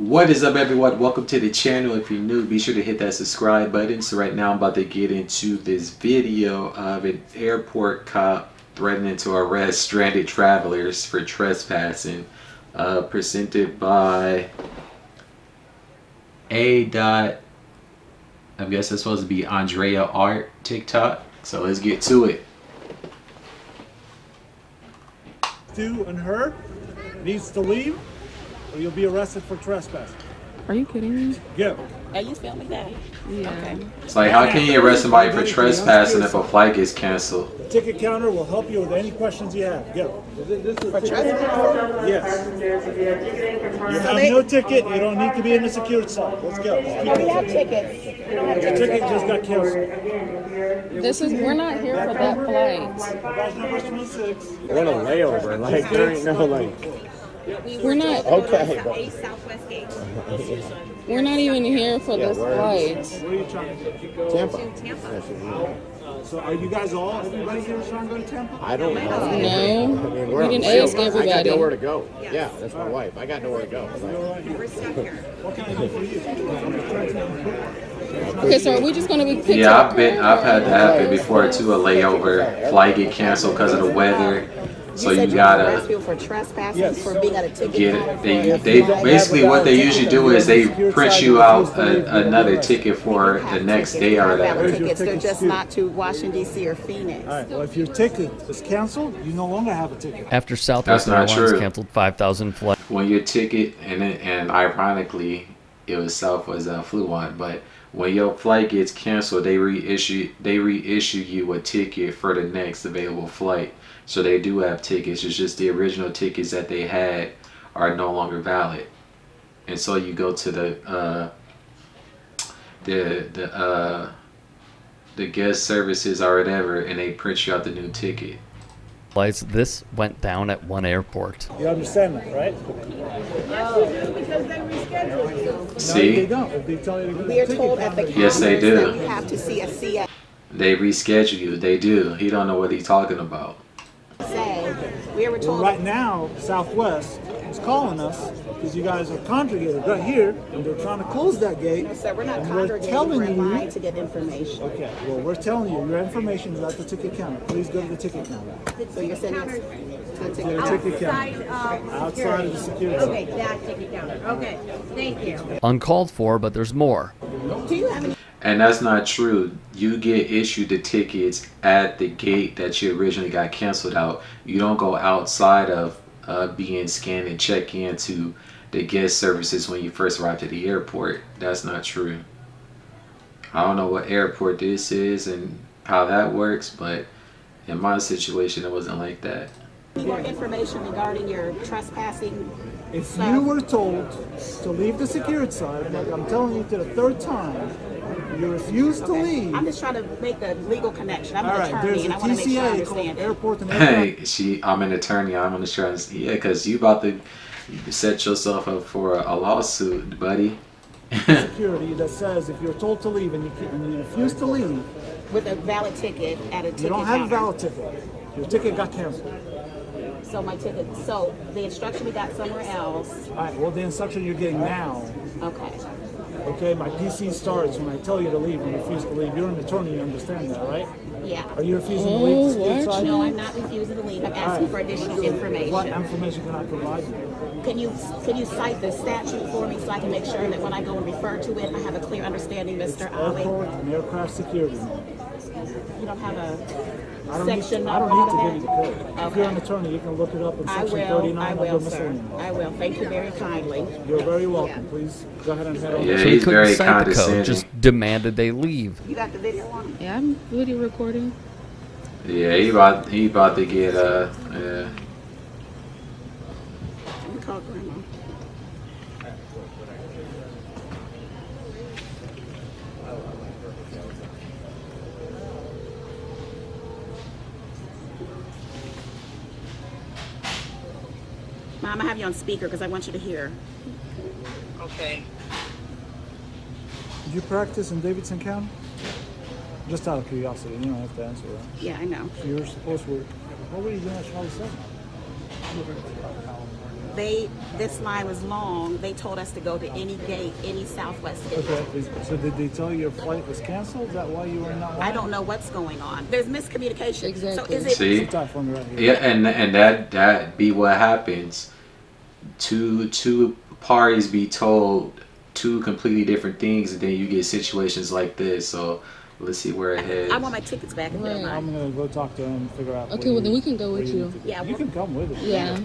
What is up, everyone? Welcome to the channel. If you're new, be sure to hit that subscribe button. So right now I'm about to get into this video of an airport cop threatening to arrest stranded travelers for trespassing, presented by I guess that's supposed to be Andrea Art TikTok. So let's get to it. You and her needs to leave, or you'll be arrested for trespassing. Are you kidding me? Go. Are you filming that? Yeah. Okay. It's like, how can you arrest somebody for trespassing if a flight gets canceled? The ticket counter will help you with any questions you have. Go. For trespassing? Yes. You have no ticket. You don't need to be in the security side. Let's go. No, we have tickets. The ticket just got canceled. We're not here for that flight. Badge number 26. We're on a layover, like there ain't no like. We're not. Okay. A Southwest gate. We're not even here for this flight. Where are you trying to go? Tampa. Tampa. So are you guys all? Everybody here is trying to go to Tampa? I don't know. No, I mean, we're we on didn't a layover. ask everybody. I got nowhere to go. Yeah, that's my wife. I got nowhere to go. We're stuck here. What can I do for you? Okay, so are we just gonna be picked Yeah, up? I've had that happen before too. A layover, flight get canceled because of the weather. So you arrest gotta people for trespassing, Yes. for being at a ticket get counter. it. They basically what they usually do is they print you out another ticket for the next day or Valid whatever. tickets, they're just not to Washington, D.C. or Phoenix. All right. Well, if your ticket is canceled, you no longer have a ticket. After Southwest That's not Airlines true. canceled 5,000 flights. When your ticket and ironically it was Southwest flew on, but when your flight gets canceled, they reissue you a ticket for the next available flight. So they do have tickets. It's just the original tickets that they had are no longer valid, and so you go to the guest services or whatever, and they print you out the new ticket. This went down at one airport. You understand that, right? See? They don't. They tell you to go to We are the told ticket at the counter. Yes, they counters do. that we have to see a CSA. They reschedule you. They do. He don't know what he's talking about. We were Well, told right now, Southwest is calling us because you guys are congregated right here, and they're trying to close that gate. so we're not and we're congregating, telling we're in you. line to get information. Okay, well, we're telling you, your information is at the ticket counter. Please go to the ticket counter. So you're sending us to the To ticket the counter. ticket counter. Outside of the security. Okay, that ticket counter. Okay, thank you. Uncalled for, but there's more. Do you have any? And that's not true. You get issued the tickets at the gate that you originally got canceled out. You don't go outside of being scanned and check into the guest services when you first arrive at the airport. That's not true. I don't know what airport this is and how that works, but in my situation, it wasn't like that. More information regarding your trespassing. If you were told to leave the security side, like I'm telling you to the third time, you refuse to leave. I'm just trying to make a legal connection. I'm All an right, attorney there's a and I want to make sure I TCA called understand it. Airport and Aircraft. Hey, I'm an attorney. I'm on insurance. Yeah, because you about to set yourself up for a lawsuit, buddy. Security that says if you're told to leave and you refuse to leave, With a valid ticket at a ticket you don't have a counter. valid ticket. Your ticket got canceled. So my ticket, so the instruction we got somewhere else. All right, well, the instruction you're getting now, Okay. okay, my PC starts when I tell you to leave and you refuse to leave. You're an attorney, you understand that, right? Yeah. Are you refusing to leave the security side? No, I'm not refusing to leave. I'm asking for additional What information. information can I provide you? Can you cite the statute for me so I can make sure that when I go and refer to it, I have a clear understanding, Mr. Ali? Airport and aircraft security. You don't have a I don't need section to number give you on the that? code. If Okay. you're an attorney, you can look it up in I section will. 39 I of will, your sir. miscellaneous. I will. Thank you very kindly. You're very welcome. Please go ahead and head on. Yeah, So he he's couldn't very cite the code, condescending. just demanded they leave. You got the video on? Yeah, I'm video recording. Yeah, he about to get Let me call Grandma. Mom, I have you on speaker because I want you to hear. Okay. Did you practice in Davidson County? Just out of curiosity, you don't have to answer that. Yeah, I know. So you're supposed to. What were you doing at Charlie 7? this line was long. They told us to go to any gate, any Southwest gate. Okay. So did they tell you your flight was canceled? Is that why you were in that line? I don't know what's going on. There's miscommunication. Exactly. So is it? See? Sit tight for me right here. Yeah, and that be what happens. Two parties be told two completely different things, and then you get situations like this. So let's see where it heads. I want my tickets back if you don't Right. I'm mind. gonna go talk to him and figure out. Okay, well then we can go with you. Yeah, You can come with us. Yeah.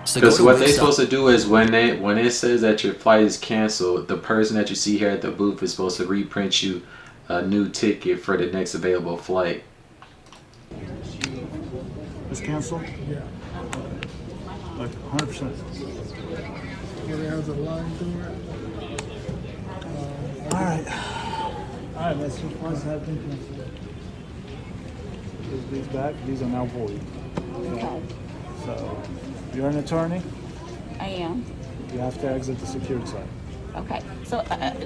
So go Because to what they're Wix supposed to do is when it says that your flight is canceled, the person that you see here at the booth is supposed to reprint you a new ticket for the next available flight. It's canceled? Yeah. Like 100%. Alright. Alright, let's just once have been canceled. These back, these are now void. Okay. So, you're an attorney, I am. you have to exit the secured side. Okay. So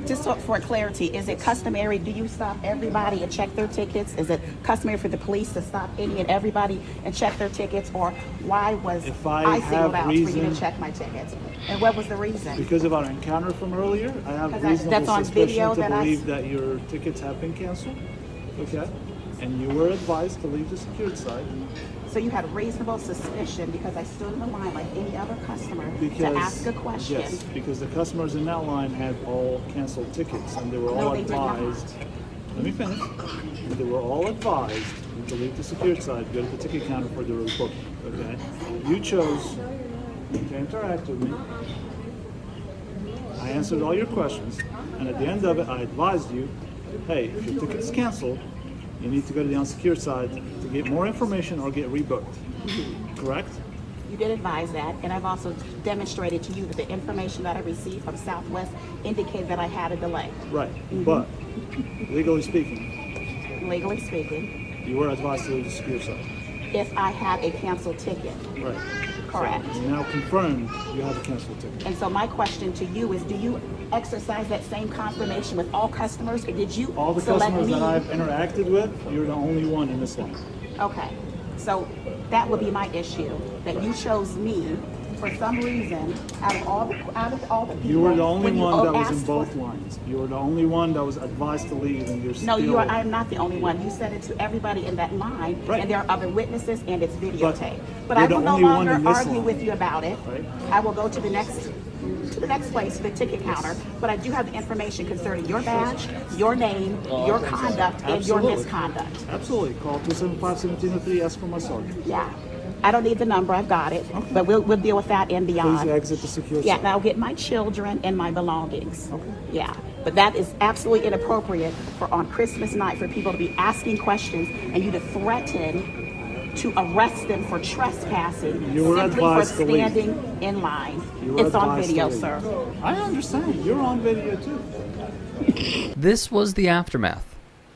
just for clarity, is it customary? Do you stop everybody and check their tickets? Is it customary for the police to stop any and everybody and check their tickets? Or why was If I I have singled out for you to reason- check my tickets? And what was the reason? Because of our encounter from earlier, I have 'Cause reasonable that's on suspicion video to that I believe s- that your tickets have been canceled. Okay? And you were advised to leave the secured side So you had reasonable suspicion because I stood in the line like any other customer because to ask a question. yes, because the customers in that line had all canceled tickets and they were all No, they did not. advised. Let me finish. They were all advised to leave the secured side, go to the ticket counter for the report. Okay? You chose to interact with me. I answered all your questions, and at the end of it, I advised you, hey, if your ticket is canceled, you need to go to the unsecured side to get more information or get rebooked. Correct? You did advise that, and I've also demonstrated to you that the information that I received from Southwest indicated that I had a delay. Right. But, legally speaking, Legally speaking, you were advised to leave the secured side. if I had a canceled ticket. Right. Correct. You now confirmed you have a canceled ticket. And so my question to you is, do you exercise that same confirmation with all customers, or did you All the select customers me? that I've interacted with, you're the only one in this line. Okay, so that would be my issue, that you chose me for some reason out of all the people. You were the only when you one that was in asked both for- lines. You were the only one that was advised to leave, and you're No, still. I am not the only one. You said it to everybody in that line, Right. and there are other witnesses, and it's videotaped. But you're I will the no only one longer in this argue line. with you about it. Right. I will go to the next place, the ticket counter. But I do have the information concerning your badge, your name, your conduct, and your Absolutely. misconduct. Absolutely. Call 275-1703, ask for my sergeant. Yeah, I don't need the number. I've got it. But we'll deal with that and Please beyond. exit the secure Yeah, side. and I'll get my children and my belongings. Okay. Yeah, but that is absolutely inappropriate for on Christmas night for people to be asking questions and you to threaten to arrest them for trespassing You were simply for advised to leave. standing in line. You were It's on advised to video, leave. sir. I understand. You're on video too. This was the aftermath.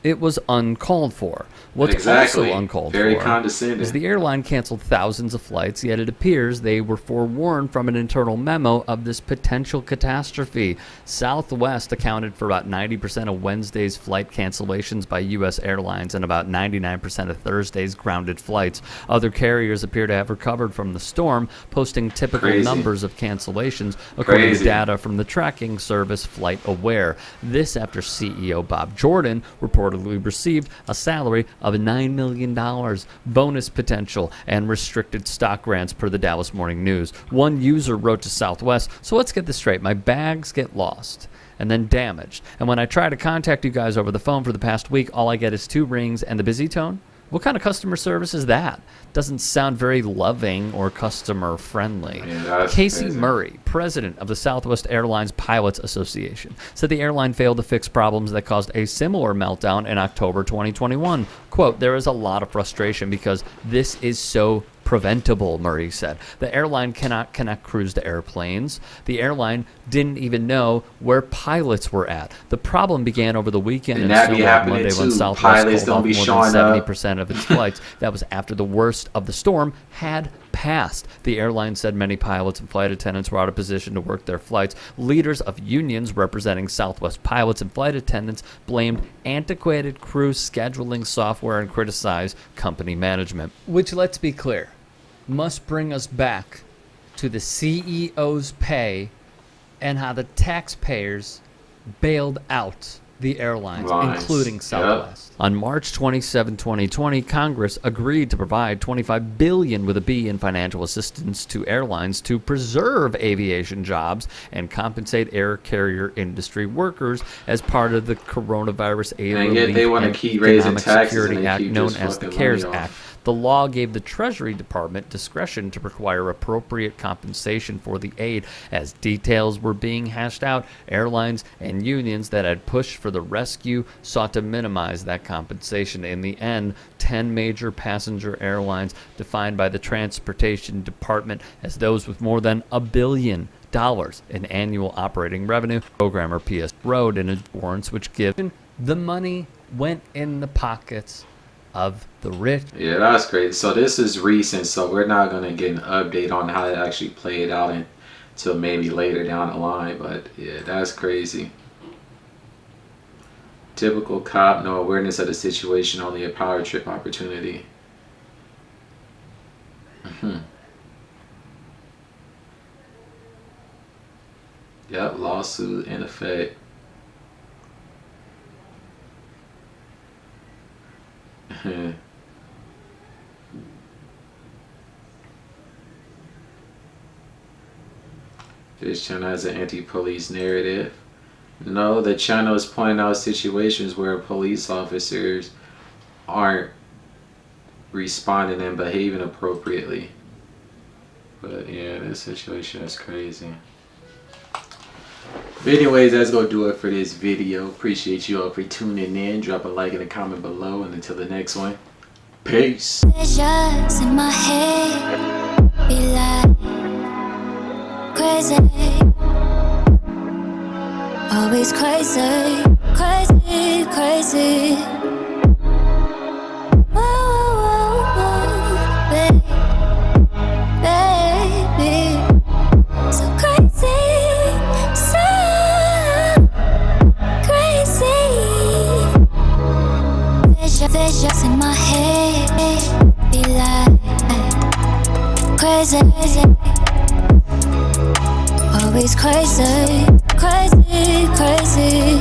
It was uncalled for. What's Exactly. also uncalled Very for condescending. is the airline canceled thousands of flights, yet it appears they were forewarned from an internal memo of this potential catastrophe. Southwest accounted for about 90% of Wednesday's flight cancellations by U.S. airlines and about 99% of Thursday's grounded flights. Other carriers appear to have recovered from the storm, posting typical Crazy. numbers of cancellations, according Crazy. to data from the tracking service FlightAware. This after CEO Bob Jordan reportedly received a salary of $9 million, bonus potential, and restricted stock grants per the Dallas Morning News. One user wrote to Southwest, "So let's get this straight. My bags get lost and then damaged. And when I try to contact you guys over the phone for the past week, all I get is 2 rings and the busy tone. What kind of customer service is that? Doesn't sound very loving or customer friendly." Yeah, that's Casey crazy. Murray, president of the Southwest Airlines Pilots Association, said the airline failed to fix problems that caused a similar meltdown in October 2021. Quote, "There is a lot of frustration because this is so preventable," Murray said. "The airline cannot connect crews to airplanes. The airline didn't even know where pilots were at. The problem began over the weekend And and that be snowballed happening Monday when too. Southwest Pilots called don't off be more showing than up. 70% of its flights. That was after the worst of the storm had passed. The airline said many pilots and flight attendants were out of position to work their flights. Leaders of unions representing Southwest pilots and flight attendants blamed antiquated crew scheduling software and criticized company management. Which, let's be clear, must bring us back to the CEO's pay and how the taxpayers bailed out the airlines, including Southwest. Yep. On March 27, 2020, Congress agreed to provide $25 billion with a B in financial assistance to airlines to preserve aviation jobs and compensate air carrier industry workers as part of the Coronavirus Aid Relief and Economic Security Act, known as the CARES Act. The law gave the Treasury Department discretion to require appropriate compensation for the aid. As details were being hashed out, airlines and unions that had pushed for the rescue sought to minimize that compensation. In the end, 10 major passenger airlines, defined by the Transportation Department as those with more than $1 billion in annual operating revenue, programmer PS wrote in warrants which give the money went in the pockets of the rich. Yeah, that's great. So this is recent, so we're not going to get an update on how it actually played out until maybe later down the line, but yeah, that's crazy. Typical cop, no awareness of the situation, only a power trip opportunity. Yep, lawsuit in effect. This channel has an anti-police narrative. No, the channel is pointing out situations where police officers aren't responding and behaving appropriately. But yeah, this situation is crazy. But anyways, that's gonna do it for this video. Appreciate you all for tuning in. Drop a like and a comment below, and until the next one, peace. Pleasures in my head be like crazy, always crazy, crazy, crazy. Whoa, baby, baby, so crazy, so crazy. Visions in my head be like crazy, always crazy, crazy, crazy.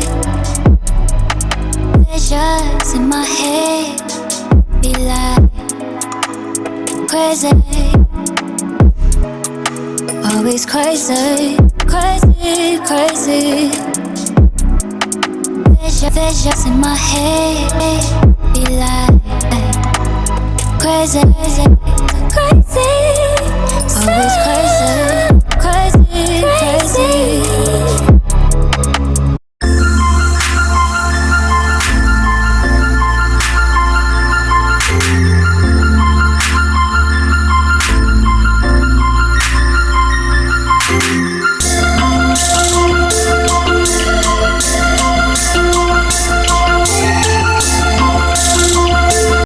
Visions in my head be like crazy, always crazy, crazy, crazy. Visions in my head be like crazy, crazy, always crazy.